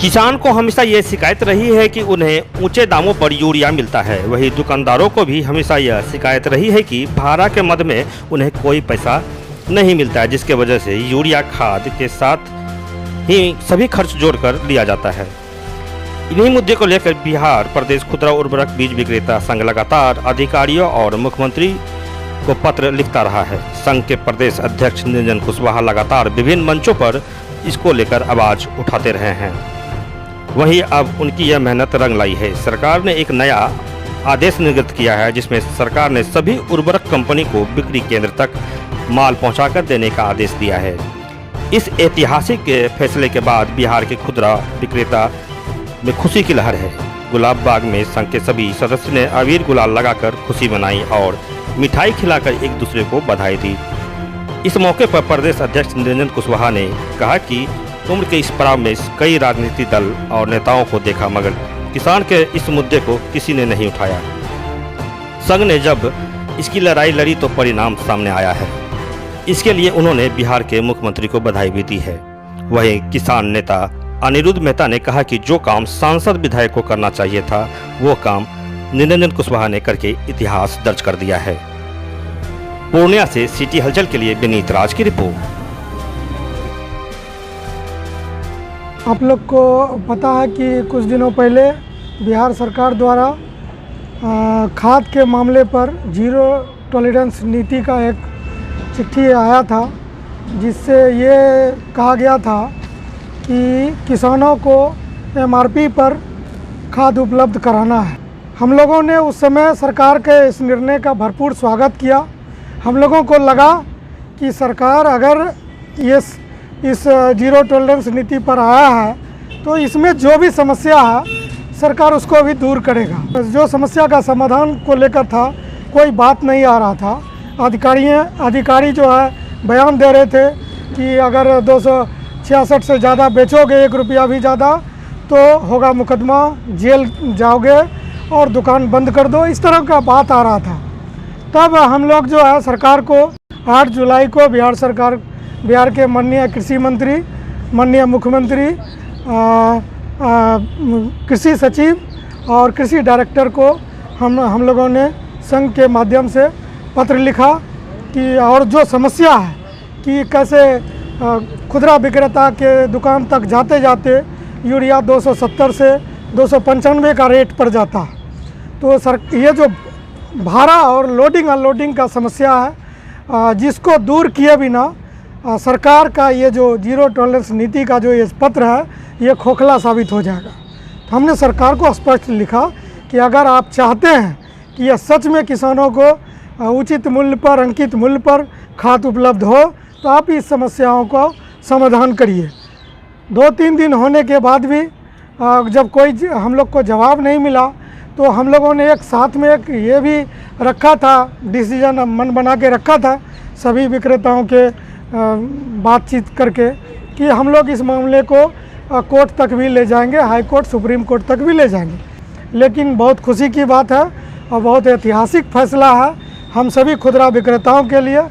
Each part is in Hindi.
किसान को हमेशा ये शिकायत रही है कि उन्हें ऊंचे दामों पर यूरिया मिलता है। वहीं दुकानदारों को भी हमेशा यह शिकायत रही है कि भाड़ा के मद में उन्हें कोई पैसा नहीं मिलता है, जिसके वजह से यूरिया खाद के साथ ही सभी खर्च जोड़कर लिया जाता है। इन्हीं मुद्दे को लेकर बिहार प्रदेश खुदरा उर्वरक बीज विक्रेता संघ लगातार अधिकारियों और मुख्यमंत्री को पत्र लिखता रहा है। संघ के प्रदेश अध्यक्ष निरंजन कुशवाहा लगातार विभिन्न मंचों पर इसको लेकर आवाज उठाते रहे हैं। वहीं अब उनकी यह मेहनत रंग लाई है। सरकार ने एक नया आदेश निर्गत किया है, जिसमें सरकार ने सभी उर्वरक कंपनी को बिक्री केंद्र तक माल पहुंचाकर देने का आदेश दिया है। इस ऐतिहासिक फैसले के बाद बिहार के खुदरा विक्रेता में खुशी की लहर है। गुलाब बाग में संघ के सभी सदस्य ने अबीर गुलाल लगाकर खुशी मनाई और मिठाई खिलाकर एक दूसरे को बधाई दी। इस मौके पर प्रदेश अध्यक्ष निरंजन कुशवाहा ने कहा कि उम्र के इस पड़ाव में कई राजनीतिक दल और नेताओं को देखा, मगर किसान के इस मुद्दे को किसी ने नहीं उठाया। संघ ने जब इसकी लड़ाई लड़ी तो परिणाम सामने आया है। इसके लिए उन्होंने बिहार के मुख्यमंत्री को बधाई भी दी है। वहीं किसान नेता अनिरुद्ध मेहता ने कहा कि जो काम सांसद विधायक को करना चाहिए था, वो काम निरंजन कुशवाहा ने करके इतिहास दर्ज कर दिया है। पूर्णिया से सिटी हलचल के लिए विनीत राज की रिपोर्ट। आप लोग को पता है कि कुछ दिनों पहले बिहार सरकार द्वारा खाद के मामले पर जीरो टॉलरेंस नीति का एक चिट्ठी आया था, जिससे ये कहा गया था कि किसानों को एमआरपी पर खाद उपलब्ध कराना है। हम लोगों ने उस समय सरकार के इस निर्णय का भरपूर स्वागत किया। हम लोगों को लगा कि सरकार अगर इस जीरो टॉलरेंस नीति पर आया है तो इसमें जो भी समस्या है सरकार उसको भी दूर करेगा। जो समस्या का समाधान को लेकर था, कोई बात नहीं आ रहा था। अधिकारी जो है बयान दे रहे थे कि अगर 266 से ज़्यादा बेचोगे, 1 रुपया भी ज़्यादा, तो होगा मुकदमा, जेल जाओगे और दुकान बंद कर दो, इस तरह का बात आ रहा था। तब हम लोग जो है सरकार को 8 जुलाई को बिहार के माननीय कृषि मंत्री, माननीय मुख्यमंत्री, कृषि सचिव और कृषि डायरेक्टर को हम लोगों ने संघ के माध्यम से पत्र लिखा कि और जो समस्या है कि कैसे खुदरा विक्रेता के दुकान तक जाते जाते यूरिया 270 से 295 का रेट पड़ जाता। तो ये जो भाड़ा और लोडिंग अनलोडिंग का समस्या है, जिसको दूर किए बिना सरकार का ये जो जीरो टॉलरेंस नीति का जो ये पत्र है, ये खोखला साबित हो जाएगा। तो हमने सरकार को स्पष्ट लिखा कि अगर आप चाहते हैं कि यह सच में किसानों को उचित मूल्य पर, अंकित मूल्य पर खाद उपलब्ध हो, तो आप इस समस्याओं को समाधान करिए। 2-3 दिन होने के बाद भी जब कोई हम लोग को जवाब नहीं मिला, तो हम लोगों ने एक साथ में एक ये भी रखा था, डिसीजन मन बना के रखा था सभी विक्रेताओं के बातचीत करके कि हम लोग इस मामले को कोर्ट तक भी ले जाएंगे, हाई कोर्ट, सुप्रीम कोर्ट तक भी ले जाएंगे। लेकिन बहुत खुशी की बात है और बहुत ऐतिहासिक फैसला है हम सभी खुदरा विक्रेताओं के लिए,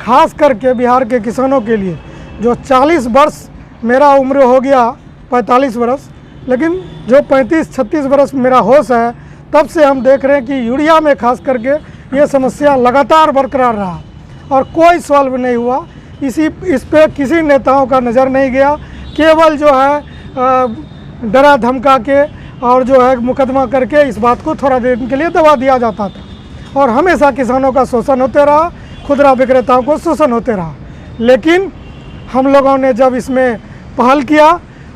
खास करके बिहार के किसानों के लिए। जो 40 वर्ष, मेरा उम्र हो गया 45 वर्ष, लेकिन जो 35-36 वर्ष मेरा होश है, तब से हम देख रहे हैं कि यूरिया में खास करके ये समस्या लगातार बरकरार रहा और कोई सॉल्व नहीं हुआ। इस पे किसी नेताओं का नज़र नहीं गया। केवल जो है डरा धमका के और जो है मुकदमा करके इस बात को थोड़ा देर के लिए दबा दिया जाता था और हमेशा किसानों का शोषण होते रहा, खुदरा विक्रेताओं को शोषण होते रहा। लेकिन हम लोगों ने जब इसमें पहल किया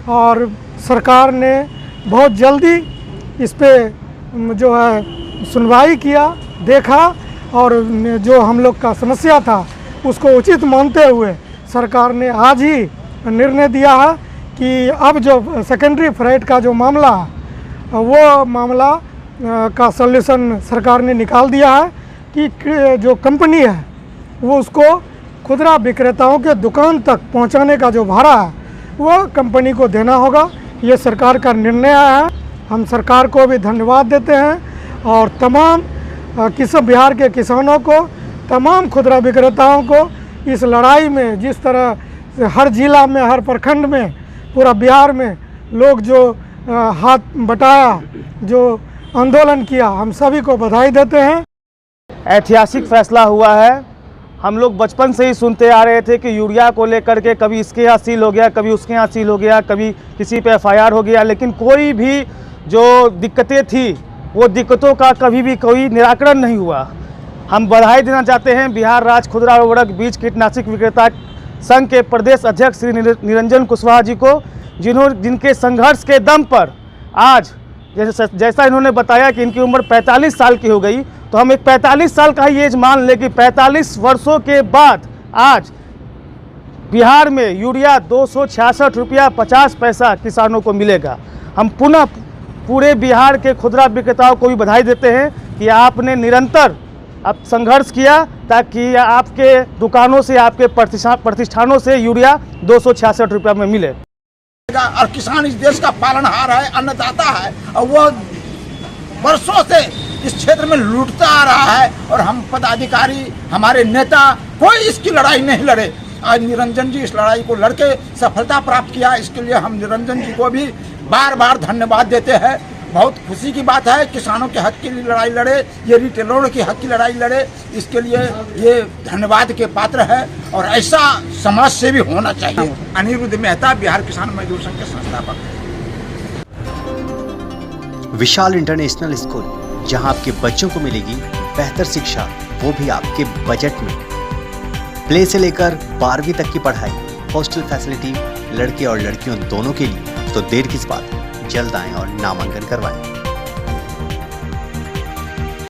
और सरकार ने बहुत जल्दी इस पे जो है सुनवाई किया, देखा और जो हम लोग का समस्या था उसको उचित मानते हुए सरकार ने आज ही निर्णय दिया है कि अब जो सेकेंडरी फ्रेट का जो मामला है, वो मामला का सॉल्यूशन सरकार ने निकाल दिया है कि जो कंपनी है वो उसको खुदरा विक्रेताओं के दुकान तक पहुंचाने का जो भाड़ा है वो कंपनी को देना होगा। ये सरकार का निर्णय है। हम सरकार को भी धन्यवाद देते हैं और तमाम बिहार के किसानों को, तमाम खुदरा विक्रेताओं को इस लड़ाई में जिस तरह हर जिला में, हर प्रखंड में, पूरा बिहार में लोग जो हाथ बटाया, जो आंदोलन किया, हम सभी को बधाई देते हैं। ऐतिहासिक फैसला हुआ है। हम लोग बचपन से ही सुनते आ रहे थे कि यूरिया को लेकर के कभी इसके यहाँ सील हो गया, कभी उसके यहाँ सील हो गया, कभी किसी पे एफआईआर हो गया, लेकिन कोई भी जो दिक्कतें थी वो दिक्कतों का कभी भी कोई निराकरण नहीं हुआ। हम बधाई देना चाहते हैं बिहार राज्य खुदरा उर्वरक बीज कीटनाशक विक्रेता संघ के प्रदेश अध्यक्ष श्री निरंजन कुशवाहा जी को, जिनके संघर्ष के दम पर आज जैसा इन्होंने बताया कि इनकी उम्र 45 साल की हो गई, तो हम एक 45 साल का ही एज मान लें कि 45 वर्षों के बाद आज बिहार में यूरिया 266 रुपया 50 पैसा किसानों को मिलेगा। हम पुनः पूरे बिहार के खुदरा विक्रेताओं को भी बधाई देते हैं कि आपने निरंतर अब संघर्ष किया ताकि आपके दुकानों से, आपके प्रतिष्ठानों से यूरिया 266 रुपया में मिले। और किसान इस देश का पालनहार है, अन्नदाता है, और वह वर्षों से इस क्षेत्र में लूटता आ रहा है, और हम पदाधिकारी, हमारे नेता कोई इसकी लड़ाई नहीं लड़े। आज निरंजन जी इस लड़ाई को लड़के सफलता प्राप्त किया, इसके लिए हम निरंजन जी को भी बार बार धन्यवाद देते हैं। बहुत खुशी की बात है, किसानों के हक के लिए लड़ाई लड़े, ये रिटेलरों के हक की लड़ाई लड़े, इसके लिए ये धन्यवाद के पात्र है, और ऐसा समाज से भी होना चाहिए। अनिरुद्ध मेहता, बिहार किसान मजदूर संघ के संस्थापक। विशाल इंटरनेशनल स्कूल, जहां आपके बच्चों को मिलेगी बेहतर शिक्षा, वो भी आपके बजट में। प्ले से लेकर 12वीं तक की पढ़ाई, हॉस्टल फैसिलिटी लड़के और लड़कियों दोनों के लिए। तो देर किस बात, जल्द आएं और नामांकन करवाएं।